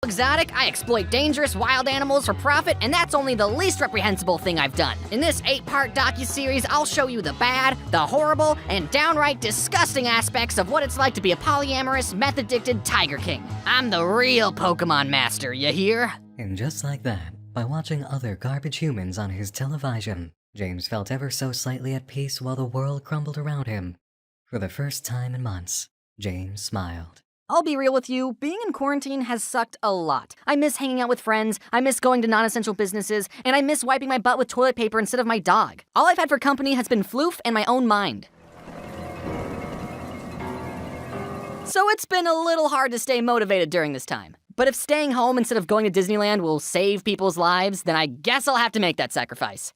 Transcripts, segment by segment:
exotic, I exploit dangerous wild animals for profit, and that's only the least reprehensible thing I've done. In this 8-part docuseries, I'll show you the bad, the horrible, and downright disgusting aspects of what it's like to be a polyamorous, meth-addicted Tiger King. I'm the real Pokemon master, you hear? And just like that, by watching other garbage humans on his television, James felt ever so slightly at peace while the world crumbled around him. For the first time in months, James smiled. I'll be real with you, being in quarantine has sucked a lot. I miss hanging out with friends, I miss going to non-essential businesses, and I miss wiping my butt with toilet paper instead of my dog. All I've had for company has been floof and my own mind. So it's been a little hard to stay motivated during this time. But if staying home instead of going to Disneyland will save people's lives, then I guess I'll have to make that sacrifice.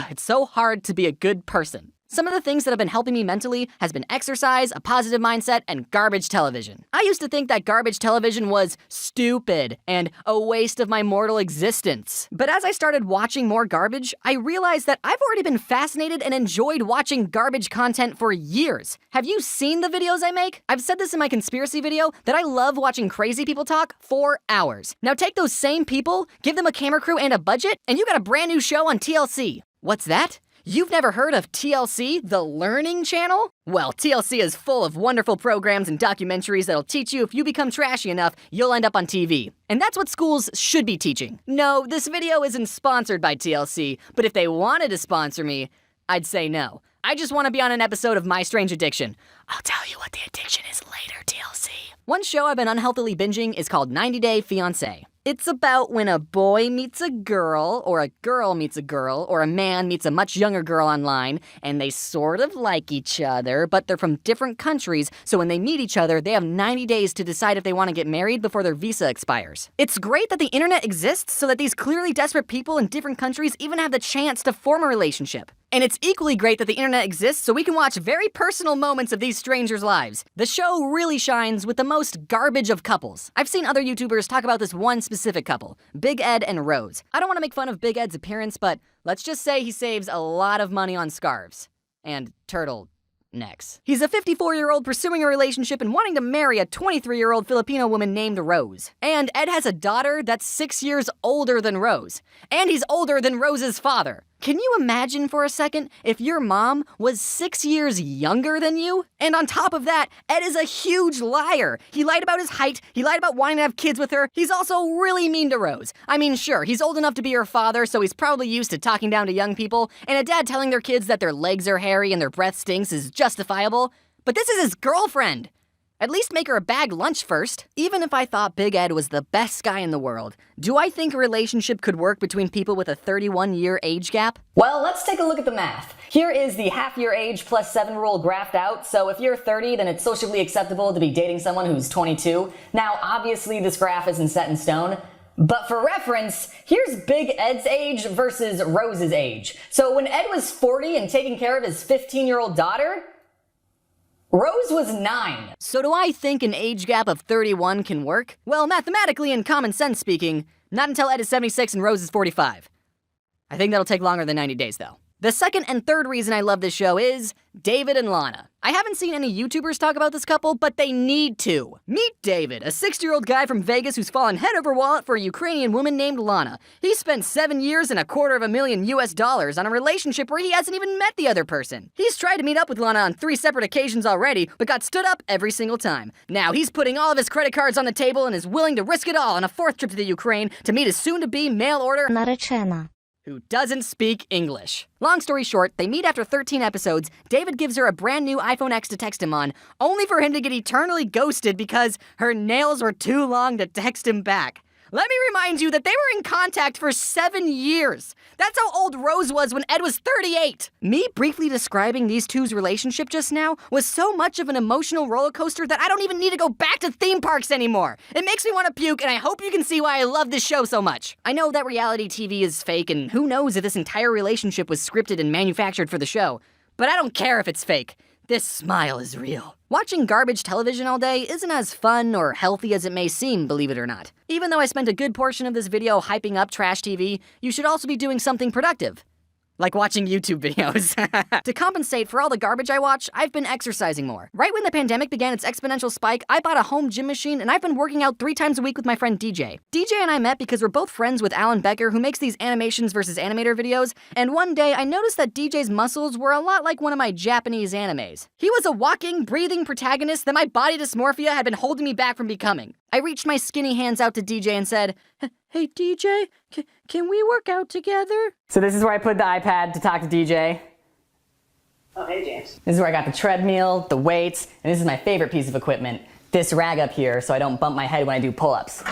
It's so hard to be a good person. Some of the things that have been helping me mentally has been exercise, a positive mindset, and garbage television. I used to think that garbage television was stupid and a waste of my mortal existence. But as I started watching more garbage, I realized that I've already been fascinated and enjoyed watching garbage content for years. Have you seen the videos I make? I've said this in my conspiracy video that I love watching crazy people talk for hours. Now take those same people, give them a camera crew and a budget, and you got a brand new show on TLC. What's that? You've never heard of TLC, the Learning Channel? Well, TLC is full of wonderful programs and documentaries that'll teach you if you become trashy enough, you'll end up on TV. And that's what schools should be teaching. No, this video isn't sponsored by TLC, but if they wanted to sponsor me, I'd say no. I just want to be on an episode of My Strange Addiction. I'll tell you what the addiction is later, TLC. One show I've been unhealthily binging is called 90 Day Fiancé. It's about when a boy meets a girl meets a girl, or a man meets a much younger girl online, and they sort of like each other, but they're from different countries, so when they meet each other, they have 90 days to decide if they want to get married before their visa expires. It's great that the internet exists so that these clearly desperate people in different countries even have the chance to form a relationship. And it's equally great that the internet exists so we can watch very personal moments of these strangers' lives. The show really shines with the most garbage of couples. I've seen other YouTubers talk about this one specific couple, Big Ed and Rose. I don't want to make fun of Big Ed's appearance, but let's just say he saves a lot of money on scarves. And turtle necks. He's a 54-year-old pursuing a relationship and wanting to marry a 23-year-old Filipino woman named Rose. And Ed has a daughter that's 6 years older than Rose. And he's older than Rose's father. Can you imagine for a second if your mom was 6 years younger than you? And on top of that, Ed is a huge liar. He lied about his height, he lied about wanting to have kids with her, he's also really mean to Rose. I mean, sure, he's old enough to be her father, so he's probably used to talking down to young people, and a dad telling their kids that their legs are hairy and their breath stinks is justifiable. But this is his girlfriend. At least make her a bag lunch first. Even if I thought Big Ed was the best guy in the world, do I think a relationship could work between people with a 31-year age gap? Well, let's take a look at the math. Here is the half-year age plus 7 rule graphed out, so if you're 30, then it's socially acceptable to be dating someone who's 22. Now, obviously, this graph isn't set in stone, but for reference, here's Big Ed's age versus Rose's age. So when Ed was 40 and taking care of his 15-year-old daughter, Rose was 9. So do I think an age gap of 31 can work? Well, mathematically and common sense speaking, not until Ed is 76 and Rose is 45. I think that'll take longer than 90 days, though. The second and third reason I love this show is David and Lana. I haven't seen any YouTubers talk about this couple, but they need to. Meet David, a 60-year-old guy from Vegas who's fallen head over wallet for a Ukrainian woman named Lana. He spent 7 years and $250,000 on a relationship where he hasn't even met the other person. He's tried to meet up with Lana on 3 separate occasions already, but got stood up every single time. Now he's putting all of his credit cards on the table and is willing to risk it all on a 4th trip to the Ukraine to meet his soon-to-be mail-order наречена, who doesn't speak English. Long story short, they meet after 13 episodes, David gives her a brand new iPhone X to text him on, only for him to get eternally ghosted because her nails were too long to text him back. Let me remind you that they were in contact for 7 years. That's how old Rose was when Ed was 38. Me briefly describing these two's relationship just now was so much of an emotional roller coaster that I don't even need to go back to theme parks anymore. It makes me want to puke, and I hope you can see why I love this show so much. I know that reality TV is fake, and who knows if this entire relationship was scripted and manufactured for the show. But I don't care if it's fake. This smile is real. Watching garbage television all day isn't as fun or healthy as it may seem, believe it or not. Even though I spent a good portion of this video hyping up trash TV, you should also be doing something productive. like watching YouTube videos. To compensate for all the garbage I watch, I've been exercising more. Right when the pandemic began its exponential spike, I bought a home gym machine and I've been working out 3 times a week with my friend DJ. DJ and I met because we're both friends with Alan Becker, who makes these animations versus animator videos, and one day I noticed that DJ's muscles were a lot like one of my Japanese animes. He was a walking, breathing protagonist that my body dysmorphia had been holding me back from becoming. I reached my skinny hands out to DJ and said, "Hey DJ, can we work out together?" So this is where I put the iPad to talk to DJ. Oh, hey James. This is where I got the treadmill, the weights, and this is my favorite piece of equipment, this rag up here so I don't bump my head when I do pull-ups.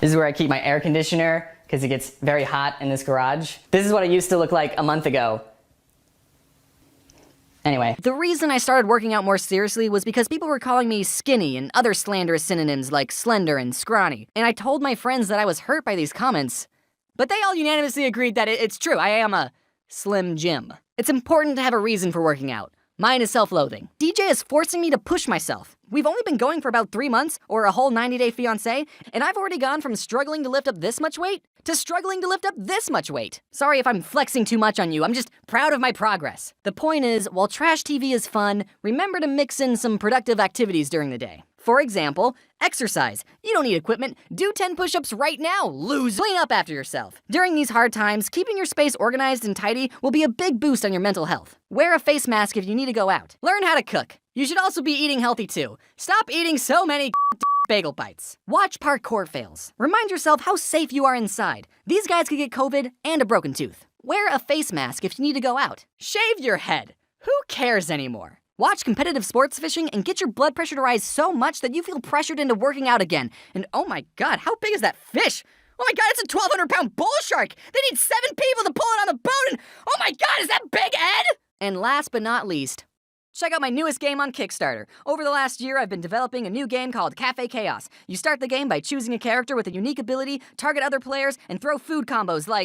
This is where I keep my air conditioner because it gets very hot in this garage. This is what I used to look like a month ago. Anyway, the reason I started working out more seriously was because people were calling me skinny and other slanderous synonyms like slender and scrawny, and I told my friends that I was hurt by these comments. But they all unanimously agreed that it's true, I am a Slim Jim. It's important to have a reason for working out. Mine is self-loathing. DJ is forcing me to push myself. We've only been going for about 3 months, or a whole 90-day fiancé, and I've already gone from struggling to lift up this much weight to struggling to lift up this much weight. Sorry if I'm flexing too much on you, I'm just proud of my progress. The point is, while trash TV is fun, remember to mix in some productive activities during the day. For example, exercise. You don't need equipment. Do 10 push-ups right now, lose. Clean up after yourself. During these hard times, keeping your space organized and tidy will be a big boost on your mental health. Wear a face mask if you need to go out. Learn how to cook. You should also be eating healthy too. Stop eating so many bagel bites. Watch parkour fails. Remind yourself how safe you are inside. These guys could get COVID and a broken tooth. Wear a face mask if you need to go out. Shave your head. Who cares anymore? Watch competitive sports fishing and get your blood pressure to rise so much that you feel pressured into working out again. And oh my god, how big is that fish? Oh my god, it's a 1,200-pound bull shark! They need 7 people to pull it on the boat and oh my god, is that big, Ed? And last but not least, check out my newest game on Kickstarter. Over the last year, I've been developing a new game called Cafe Chaos. You start the game by choosing a character with a unique ability, target other players, and throw food combos like